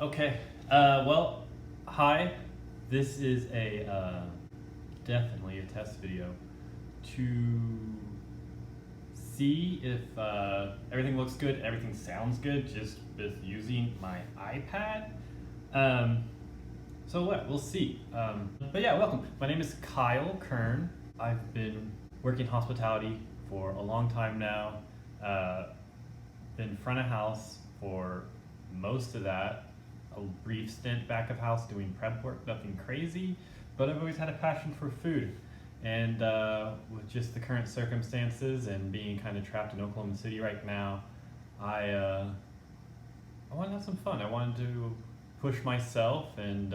Okay, well, hi. This is definitely a test video to see if everything looks good, everything sounds good, just with using my iPad. So what, we'll see. But yeah, welcome. My name is Kyle Kern. I've been working hospitality for a long time now. Been front of house for most of that. A brief stint back of house doing prep work, nothing crazy, but I've always had a passion for food. And with just the current circumstances and being kind of trapped in Oklahoma City right now, I wanted to have some fun. I wanted to push myself and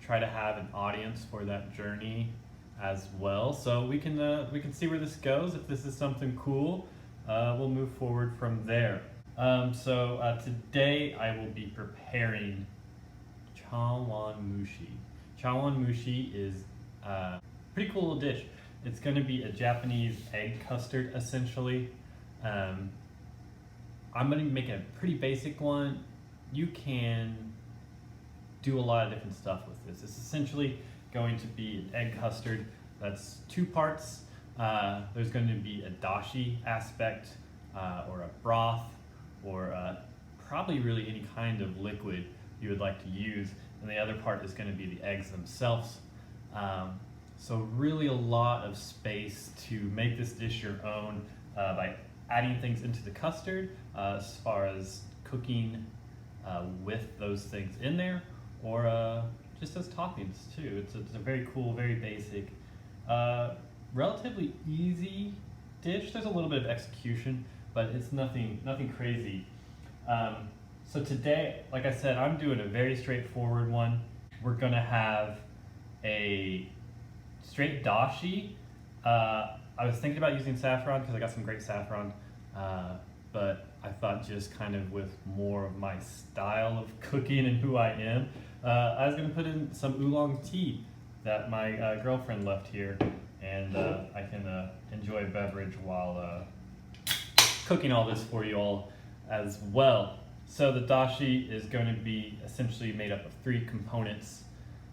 try to have an audience for that journey as well. So we can see where this goes. If this is something cool, we'll move forward from there. Today I will be preparing Chanwanmushi. Chanwanmushi is a pretty cool little dish. It's going to be a Japanese egg custard essentially. I'm going to be making a pretty basic one. You can do a lot of different stuff with this. It's essentially going to be an egg custard that's two parts. There's going to be a dashi aspect or a broth or probably really any kind of liquid you would like to use, and the other part is going to be the eggs themselves. So really a lot of space to make this dish your own by adding things into the custard as far as cooking with those things in there, or just as toppings too. It's a very cool, very basic, relatively easy dish. There's a little bit of execution, but it's nothing crazy. So today, like I said, I'm doing a very straightforward one. We're gonna have a straight dashi. I was thinking about using saffron because I got some great saffron, but I thought just kind of with more of my style of cooking and who I am, I was gonna put in some oolong tea that my girlfriend left here, and I can enjoy a beverage while cooking all this for you all as well. So the dashi is going to be essentially made up of three components.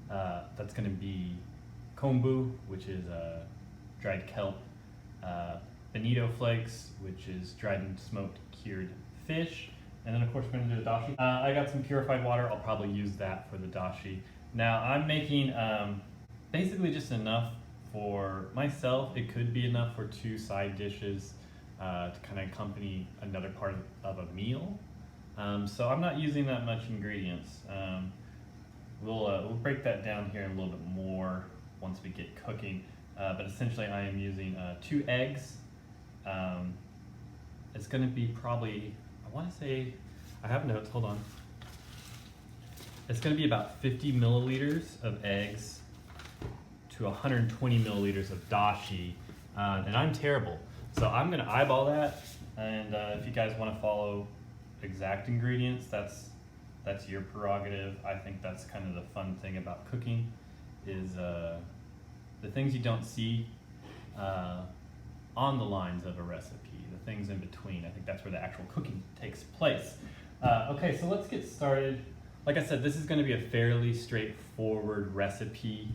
That's going to be kombu, which is dried kelp, bonito flakes, which is dried and smoked cured fish, and then of course we're going to do the dashi. I got some purified water. I'll probably use that for the dashi. Now I'm making basically just enough for myself. It could be enough for two side dishes to kind of accompany another part of a meal. So I'm not using that much ingredients. We'll break that down here in a little bit more once we get cooking. But essentially I am using 2 eggs. It's going to be probably, I want to say, I have notes, hold on. It's going to be about 50 milliliters of eggs to 120 milliliters of dashi. And I'm terrible. So I'm gonna eyeball that, and if you guys want to follow exact ingredients, that's your prerogative. I think that's kind of the fun thing about cooking, is the things you don't see on the lines of a recipe, the things in between. I think that's where the actual cooking takes place. Okay, so let's get started. Like I said, this is going to be a fairly straightforward recipe.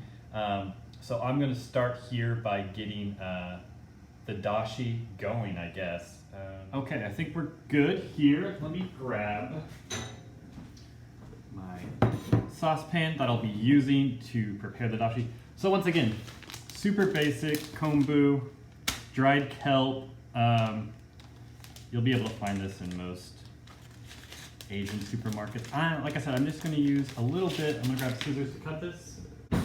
So I'm going to start here by getting the dashi going, I guess. Okay, I think we're good here. Let me grab my saucepan that I'll be using to prepare the dashi. So once again, super basic kombu, dried kelp. You'll be able to find this in most Asian supermarkets. Like I said, I'm just going to use a little bit. I'm going to grab scissors to cut this. I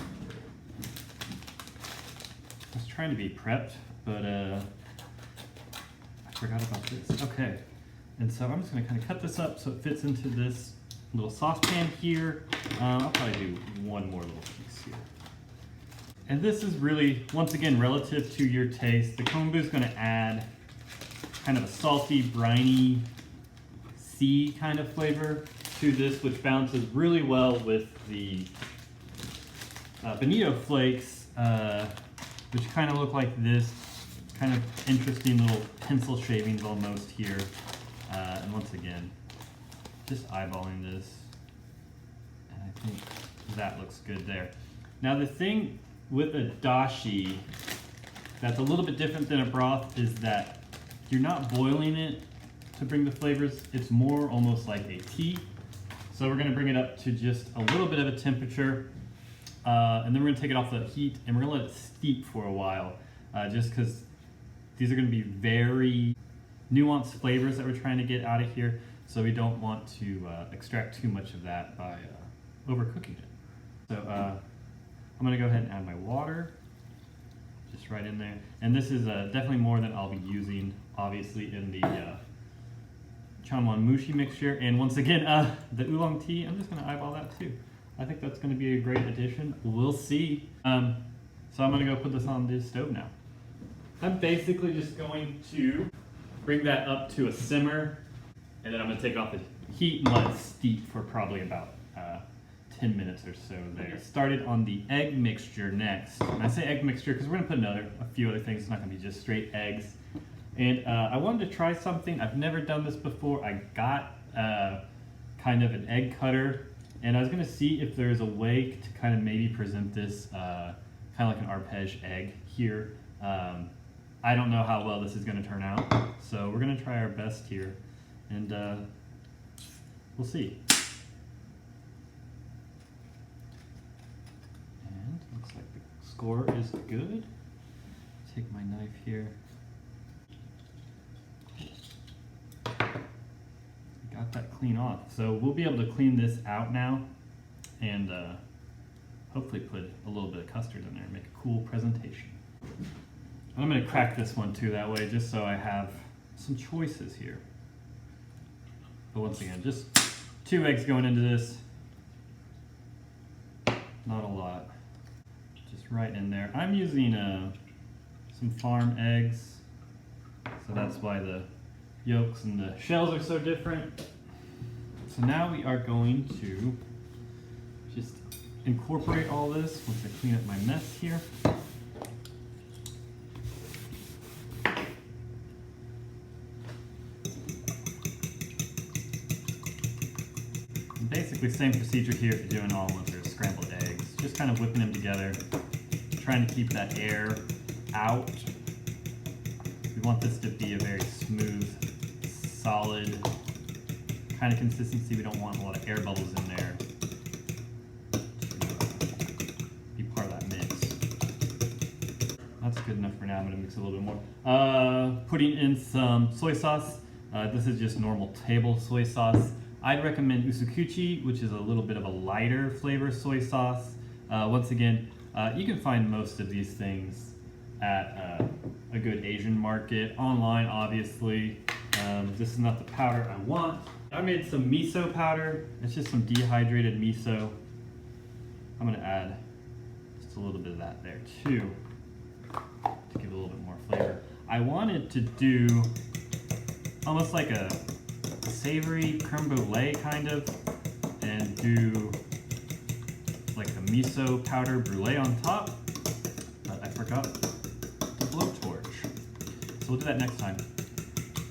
was trying to be prepped, but I forgot about this. Okay, and so I'm just going to kind of cut this up so it fits into this little saucepan here. I'll probably do one more little piece here. And this is really, once again, relative to your taste. The kombu is going to add kind of a salty, briny, sea kind of flavor to this, which balances really well with the bonito flakes, which kind of look like this, kind of interesting little pencil shavings almost here. And once again, just eyeballing this. And I think that looks good there. Now the thing with a dashi that's a little bit different than a broth is that you're not boiling it to bring the flavors. It's more almost like a tea. So we're gonna bring it up to just a little bit of a temperature. And then we're gonna take it off the heat and we're gonna let it steep for a while. Just because these are gonna be very nuanced flavors that we're trying to get out of here. So we don't want to extract too much of that by overcooking it. So I'm gonna go ahead and add my water, just right in there. And this is definitely more than I'll be using, obviously, in the Chanwanmushi mixture. And once again, the oolong tea, I'm just gonna eyeball that too. I think that's gonna be a great addition. We'll see. So I'm gonna go put this on the stove now. I'm basically just going to bring that up to a simmer, and then I'm gonna take off the heat and let it steep for probably about 10 minutes or so there. Started on the egg mixture next. And I say egg mixture because we're gonna put a few other things. It's not gonna be just straight eggs. And I wanted to try something. I've never done this before. I got kind of an egg cutter, and I was gonna see if there's a way to kind of maybe present this kind of like an arpege egg here. I don't know how well this is gonna turn out, so we're gonna try our best here, and we'll see. And looks like the score is good. Take my knife here. Got that clean off. So we'll be able to clean this out now and hopefully put a little bit of custard in there and make a cool presentation. I'm going to crack this one too that way just so I have some choices here. But once again, just 2 eggs going into this. Not a lot. Just right in there. I'm using some farm eggs, so that's why the yolks and the shells are so different. So now we are going to just incorporate all this once I clean up my mess here. And basically same procedure here if you're doing all with your scrambled eggs. Just kind of whipping them together, trying to keep that air out. We want this to be a very smooth, solid kind of consistency. We don't want a lot of air bubbles in there to be part of that mix. That's good enough for now. I'm going to mix a little bit more. Putting in some soy sauce. This is just normal table soy sauce. I'd recommend usukuchi, which is a little bit of a lighter flavor soy sauce. Once again, you can find most of these things at a good Asian market, online obviously. This is not the powder I want. I made some miso powder. It's just some dehydrated miso. I'm gonna add just a little bit of that there too, to give it a little bit more flavor. I wanted to do almost like a savory creme brulee kind of, and do like a miso powder brulee on top, but I forgot the blowtorch. So we'll do that next time.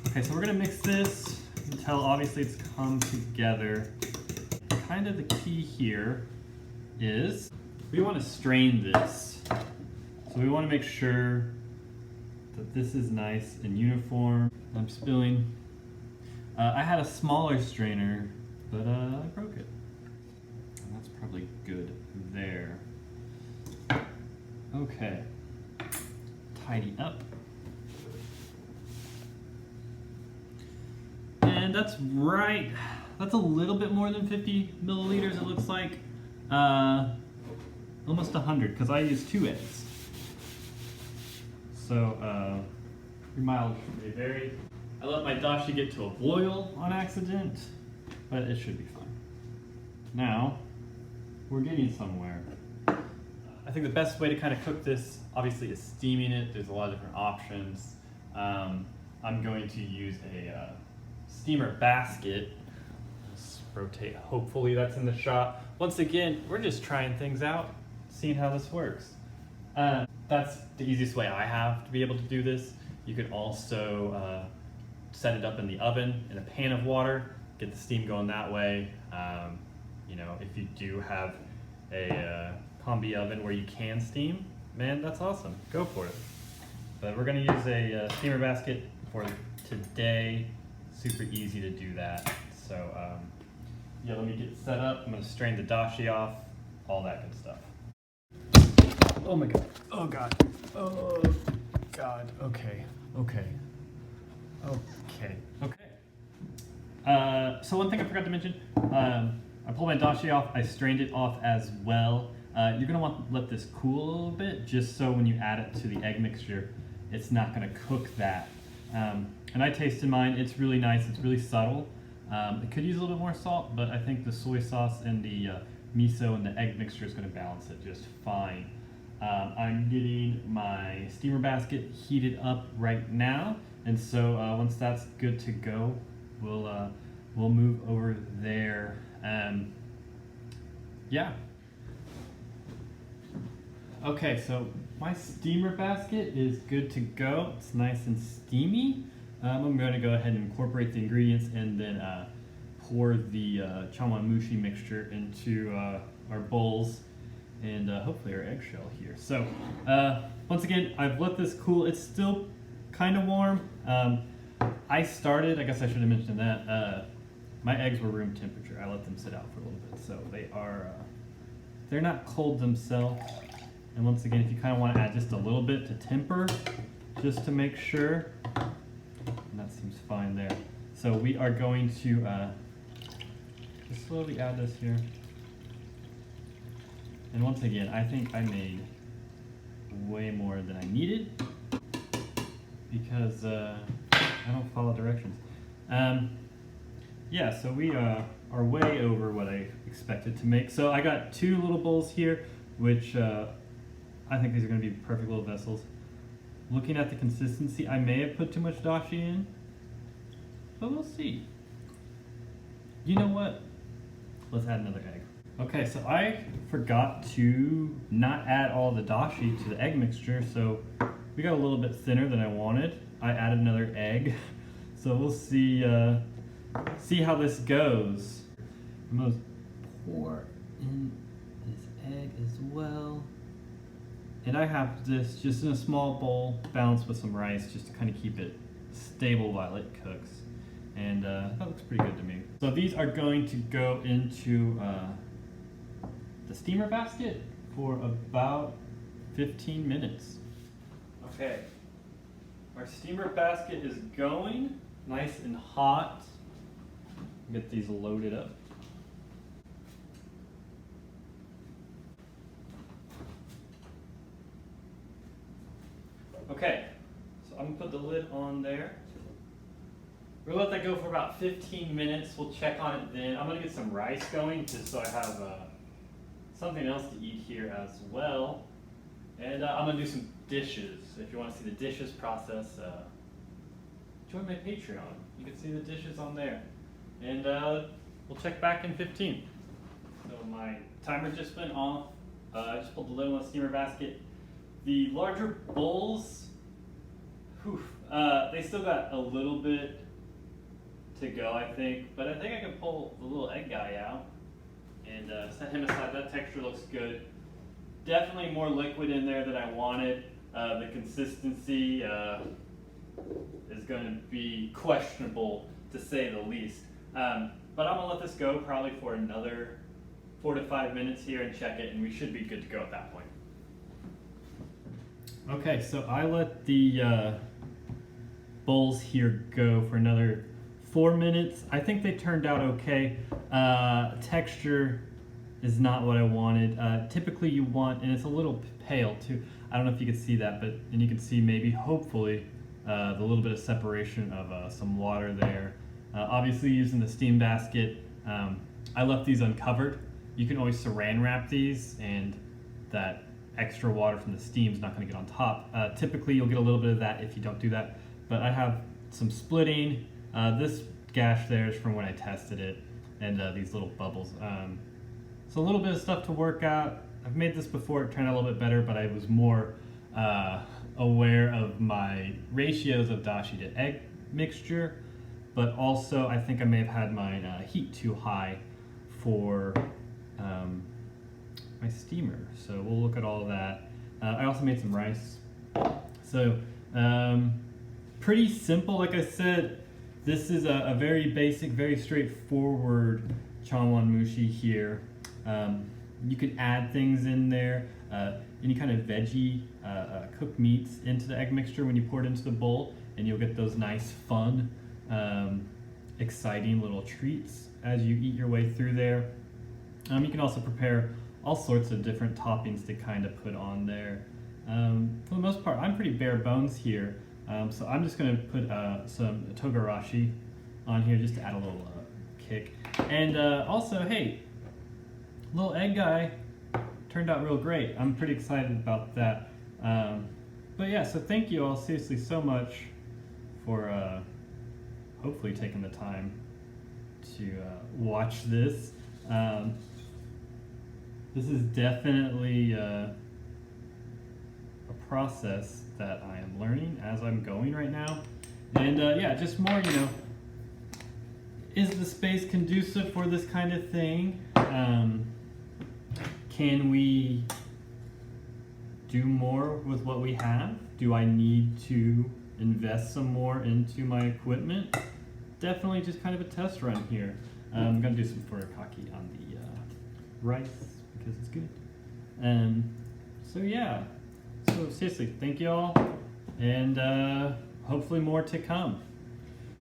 Okay, so we're gonna mix this until obviously it's come together. Kind of the key here is we want to strain this. So we want to make sure that this is nice and uniform. I'm spilling. I had a smaller strainer, but I broke it. And that's probably good there. Okay, tidy up. And that's right. That's a little bit more than 50 milliliters, it looks like. Almost 100, because I used 2 eggs. So, your mileage may vary. I let my dashi get to a boil on accident, but it should be fine. Now, we're getting somewhere. I think the best way to kind of cook this, obviously, is steaming it. There's a lot of different options. I'm going to use a steamer basket. Let's rotate, hopefully that's in the shot. Once again, we're just trying things out, seeing how this works. That's the easiest way I have to be able to do this. You could also set it up in the oven in a pan of water. get the steam going that way. You know, if you do have a combi oven where you can steam, man, that's awesome. Go for it. But we're gonna use a steamer basket for today. Super easy to do that. So yeah, let me get set up. I'm gonna strain the dashi off, all that good stuff. Oh my God, oh God, oh God, okay. So one thing I forgot to mention, I pulled my dashi off, I strained it off as well. You're gonna want to let this cool a little bit, just so when you add it to the egg mixture, it's not gonna cook that. And I tasted mine, it's really nice, it's really subtle. It could use a little bit more salt, but I think the soy sauce and the miso and the egg mixture is gonna balance it just fine. I'm getting my steamer basket heated up right now, and so once that's good to go, we'll move over there. Yeah. Okay, so my steamer basket is good to go. It's nice and steamy. I'm going to go ahead and incorporate the ingredients and then pour the Chanwanmushi mixture into our bowls and hopefully our eggshell here. So once again, I've let this cool. It's still kind of warm. I guess I should have mentioned that, my eggs were room temperature. I let them sit out for a little bit, so they're not cold themselves. And once again, if you kind of want to add just a little bit to temper, just to make sure, and that seems fine there. So we are going to just slowly add this here. And once again, I think I made way more than I needed because I don't follow directions. Yeah, so we are way over what I expected to make. So I got 2 little bowls here, which I think these are going to be perfect little vessels. Looking at the consistency, I may have put too much dashi in, but we'll see. You know what? Let's add another egg. Okay, so I forgot to not add all the dashi to the egg mixture, so we got a little bit thinner than I wanted. I added another egg, so we'll see how this goes. I'm gonna pour in this egg as well. And I have this just in a small bowl, balanced with some rice, just to kind of keep it stable while it cooks. And that looks pretty good to me. So these are going to go into the steamer basket for about 15 minutes. Okay, our steamer basket is going nice and hot. Get these loaded up. Okay, so I'm gonna put the lid on there. We're gonna let that go for about 15 minutes. We'll check on it then. I'm gonna get some rice going just so I have something else to eat here as well. And I'm gonna do some dishes. If you wanna see the dishes process, join my Patreon. You can see the dishes on there. And we'll check back in 15. So my timer just went off. I just pulled the lid on the steamer basket. The larger bowls, they still got a little bit to go, I think. But I think I can pull the little egg guy out and set him aside. That texture looks good. Definitely more liquid in there than I wanted. The consistency is going to be questionable, to say the least. But I'm going to let this go probably for another 4 to 5 minutes here and check it, and we should be good to go at that point. Okay, so I let the bowls here go for another 4 minutes. I think they turned out okay. Texture is not what I wanted. Typically you want, and it's a little pale too. I don't know if you can see that, but and you can see maybe, hopefully, the little bit of separation of some water there. Obviously using the steam basket, I left these uncovered. You can always saran wrap these, and that extra water from the steam is not going to get on top. Typically you'll get a little bit of that if you don't do that, but I have some splitting. This gash there is from when I tested it, and these little bubbles. So a little bit of stuff to work out. I've made this before, it turned out a little bit better, but I was more aware of my ratios of dashi to egg mixture. but also I think I may have had my heat too high for my steamer. So we'll look at all of that. I also made some rice. So pretty simple, like I said. This is a very basic, very straightforward Chanwanmushi here. You can add things in there, any kind of veggie, cooked meats into the egg mixture when you pour it into the bowl, and you'll get those nice, fun, exciting little treats as you eat your way through there. You can also prepare all sorts of different toppings to kind of put on there. For the most part, I'm pretty bare bones here, so I'm just going to put some togarashi on here just to add a little kick. And also, hey, little egg guy turned out real great. I'm pretty excited about that. But yeah, so thank you all seriously so much for hopefully taking the time to watch this. This is definitely a process that I am learning as I'm going right now. And yeah, just more, is the space conducive for this kind of thing? Can we do more with what we have? Do I need to invest some more into my equipment? Definitely just kind of a test run here. I'm gonna do some furikake on the rice because it's good. So yeah, so seriously, thank you all, and hopefully more to come.